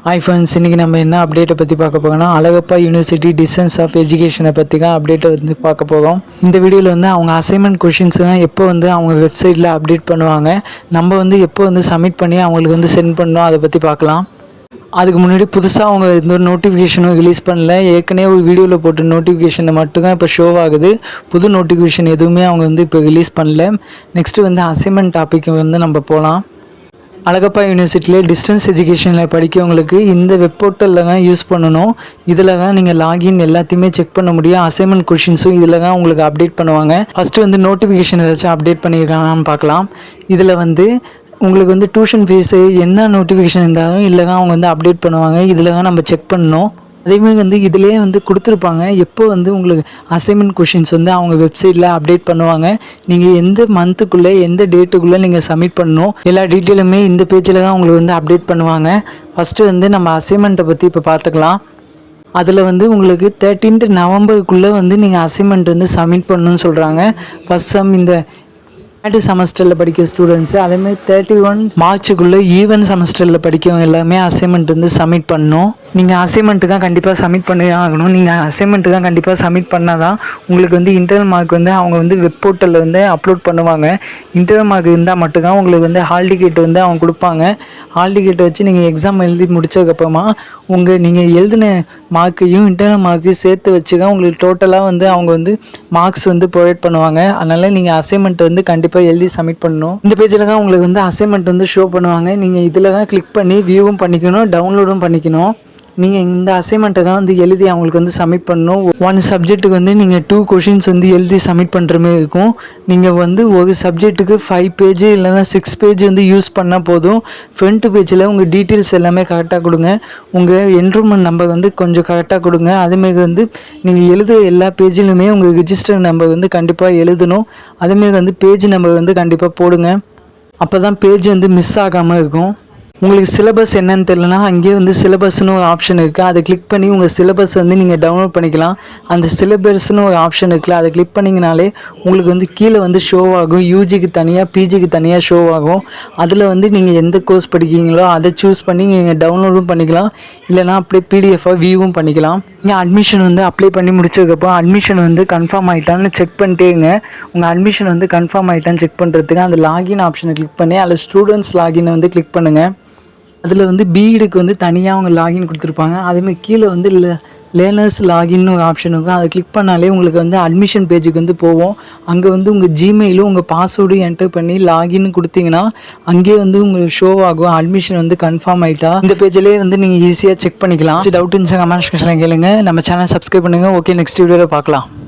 Hi friends, இன்றைக்கி நம்ம என்ன அப்டேட்டை பற்றி பார்க்க போகிறோம்னா அழகப்பா யூனிவர்சிட்டி டிஸ்டன்ஸ் ஆஃப் எஜுகேஷனை பற்றி தான் அப்டேட்டை வந்து பார்க்க போகிறோம். இந்த வீடியோவில் வந்து அவங்க அசைன்மெண்ட் கொஷின்ஸ்லாம் எப்போ வந்து அவங்க வெப்சைட்டில் அப்டேட் பண்ணுவாங்க, நம்ம வந்து எப்போ வந்து சப்மிட் பண்ணி அவங்களுக்கு வந்து சென்ட் பண்ணணும், அதை பற்றி பார்க்கலாம். அதுக்கு முன்னாடி புதுசாக அவங்க எந்த ஒரு நோட்டிஃபிகேஷனும் ரிலீஸ் பண்ணல. ஏற்கனவே ஒரு வீடியோவில் போட்ட நோட்டிஃபிகேஷனை மட்டும் தான் இப்போ ஷோ ஆகுது. புது நோட்டிஃபிகேஷன் எதுவுமே அவங்க வந்து இப்போ ரிலீஸ் பண்ணல. நெக்ஸ்ட்டு வந்து அசைன்மெண்ட் டாபிக் வந்து நம்ம போகலாம். அழகப்பா யூனிவர்சிட்டியில் டிஸ்டன்ஸ் எஜுகேஷனில் படிக்கிறவங்களுக்கு இந்த வெப் போர்ட்டலில் தான் யூஸ் பண்ணணும். இதில் தான் நீங்கள் லாகின் எல்லாத்தையுமே செக் பண்ண முடியும். அசைன்மெண்ட் கொஷின்ஸும் இதில் தான் உங்களுக்கு அப்டேட் பண்ணுவாங்க. ஃபஸ்ட்டு வந்து நோட்டிஃபிகேஷன் ஏதாச்சும் அப்டேட் பண்ணியிருக்காங்கன்னு பார்க்கலாம். இதில் வந்து உங்களுக்கு வந்து டியூஷன் ஃபீஸு என்ன நோட்டிஃபிகேஷன் இருந்தாலும் இதில் தான் அவங்க வந்து அப்டேட் பண்ணுவாங்க. இதில் தான் நம்ம செக் பண்ணணும். அதேமாதிரி வந்து இதிலே வந்து கொடுத்துருப்பாங்க எப்போ வந்து உங்களுக்கு அசைன்மெண்ட் கொஷின்ஸ் வந்து அவங்க வெப்சைட்டில் அப்டேட் பண்ணுவாங்க. நீங்கள் எந்த மந்த்துக்குள்ளே எந்த டேட்டுக்குள்ளே நீங்கள் சப்மிட் பண்ணணும், எல்லா டீட்டெயிலுமே இந்த பேஜில் தான் உங்களுக்கு வந்து அப்டேட் பண்ணுவாங்க. ஃபஸ்ட்டு வந்து நம்ம அசைன்மெண்ட்டை பற்றி இப்போ பார்த்துக்கலாம். அதில் வந்து உங்களுக்கு 13th நவம்பருக்குள்ளே வந்து நீங்கள் அசைன்மெண்ட் வந்து சப்மிட் பண்ணணும்னு சொல்கிறாங்க. ஃபஸ்ட் சம் இந்த செமஸ்டரில் படிக்கிற ஸ்டூடெண்ட்ஸு, அதேமாதிரி 31 மார்ச்சுக்குள்ளே ஈவன் செமஸ்டரில் படிக்கிறவங்க எல்லாமே அசைன்மெண்ட் வந்து சப்மிட் பண்ணணும். நீங்கள் அசைன்மெண்ட்டு தான் கண்டிப்பாக சப்மிட் பண்ணி ஆகணும். நீங்கள் அசைன்மெண்ட்டு தான் கண்டிப்பாக சப்மிட் பண்ணால் தான் உங்களுக்கு வந்து இன்டர்னல் மார்க் வந்து அவங்க வந்து வெப் போர்ட்டலில் வந்து அப்லோட் பண்ணுவாங்க. இன்டர்னல் மார்க் இருந்தால் மட்டும்தான் உங்களுக்கு வந்து ஹால் டிக்கெட் வந்து அவங்க கொடுப்பாங்க. ஹால் டிக்கெட்டை வச்சு நீங்கள் எக்ஸாம் எழுதி முடிச்சதுக்கப்புறமா நீங்கள் எழுதின மார்க்கையும் இன்டர்னல் மார்க்கையும் சேர்த்து வச்சு தான் உங்களுக்கு டோட்டலாக வந்து அவங்க வந்து மார்க்ஸ் வந்து ப்ரொவைட் பண்ணுவாங்க. அதனால் நீங்கள் அசைன்மெண்ட்டை வந்து கண்டிப்பாக எழுதி சப்மிட் பண்ணணும். இந்த பேஜில் தான் உங்களுக்கு வந்து அசைன்மெண்ட் வந்து ஷோ பண்ணுவாங்க. நீங்கள் இதில் தான் கிளிக் பண்ணி வியூவும் பண்ணிக்கணும், டவுன்லோடும் பண்ணிக்கணும். நீங்கள் இந்த அசைன்மெண்ட்டை தான் வந்து எழுதி அவங்களுக்கு வந்து சப்மிட் பண்ணணும். ஒன் சப்ஜெக்ட்டுக்கு வந்து நீங்கள் 2 கொஷின்ஸ் வந்து எழுதி சப்மிட் பண்ணுற மாதிரி இருக்கும். நீங்கள் வந்து ஒரு சப்ஜெக்ட்டுக்கு 5 பேஜ் இல்லைனா 6 பேஜ் வந்து யூஸ் பண்ணால் போதும். ஃப்ரண்ட் பேஜில் உங்கள் டீட்டெயில்ஸ் எல்லாமே கரெக்டாக கொடுங்க. உங்கள் என்ரோல்மெண்ட் நம்பர் வந்து கொஞ்சம் கரெக்டாக கொடுங்க. அதேமாரி வந்து நீங்கள் எழுத எல்லா பேஜிலுமே உங்கள் ரிஜிஸ்டர் நம்பர் வந்து கண்டிப்பாக எழுதணும். அதேமாரி வந்து பேஜ் நம்பர் வந்து கண்டிப்பாக போடுங்க. அப்போ தான் பேஜ் வந்து மிஸ் ஆகாமல் இருக்கும். உங்களுக்கு சிலபஸ் என்னன்னு தெரியலனா அங்கேயே வந்து சிலபஸ்னு ஒரு ஆப்ஷன் இருக்குது. அதை கிளிக் பண்ணி உங்கள் சிலபஸ் வந்து நீங்கள் டவுன்லோட் பண்ணிக்கலாம். அந்த சிலபஸ்னு ஒரு ஆப்ஷன் இருக்குல்ல, அதை கிளிக் பண்ணிங்கனாலே உங்களுக்கு வந்து கீழே வந்து ஷோ ஆகும். யூஜிக்கு தனியாக பிஜிக்கு தனியாக ஷோ ஆகும். அதில் வந்து நீங்கள் எந்த கோர்ஸ் படிக்கிறீங்களோ அதை சூஸ் பண்ணி நீங்கள் டவுன்லோடும் பண்ணிக்கலாம். இல்லைனா அப்படியே பிடிஎஃபாக வியூவும் பண்ணிக்கலாம். நீங்கள் அட்மிஷன் வந்து அப்ளை பண்ணி முடிச்சதுக்கப்புறம் அட்மிஷன் வந்து கன்ஃபார்ம் ஆகிட்டான்னு செக் பண்ணிட்டேங்க. உங்கள் அட்மிஷன் வந்து கன்ஃபார்ம் ஆகிட்டான்னு செக் பண்ணுறதுக்கு அந்த லாகின் ஆப்ஷனை கிளிக் பண்ணி அதில் ஸ்டூடெண்ட்ஸ் லாகினை வந்து கிளிக் பண்ணுங்கள். அதில் வந்து பிஎடுக்கு வந்து தனியாக அவங்க லாகின் கொடுத்துருப்பாங்க. அதேமாதிரி கீழே வந்து லேர்னர்ஸ் லாகின்னு ஒரு ஆப்ஷன் இருக்கும். அதை கிளிக் பண்ணாலே உங்களுக்கு வந்து அட்மிஷன் பேஜுக்கு வந்து போவோம். அங்கே வந்து உங்கள் ஜிமெயிலும் உங்கள் பாஸ்வேர்டும் என்டர் பண்ணி லாகின்னு கொடுத்தீங்கன்னா அங்கேயே வந்து உங்களுக்கு ஷோ ஆகும் அட்மிஷன் வந்து கன்ஃபார்ம் ஆகிட்டா. இந்த பேஜிலே வந்து நீங்கள் ஈஸியாக செக் பண்ணிக்கலாம். டவுட் இருந்துச்சு கமெண்ட் செக்ஷனில் கேளுங்க. நம்ம சேனல் சப்ஸ்கிரைப் பண்ணுங்கள். ஓகே, நெக்ஸ்ட் வீடியோவில் பார்க்கலாம்.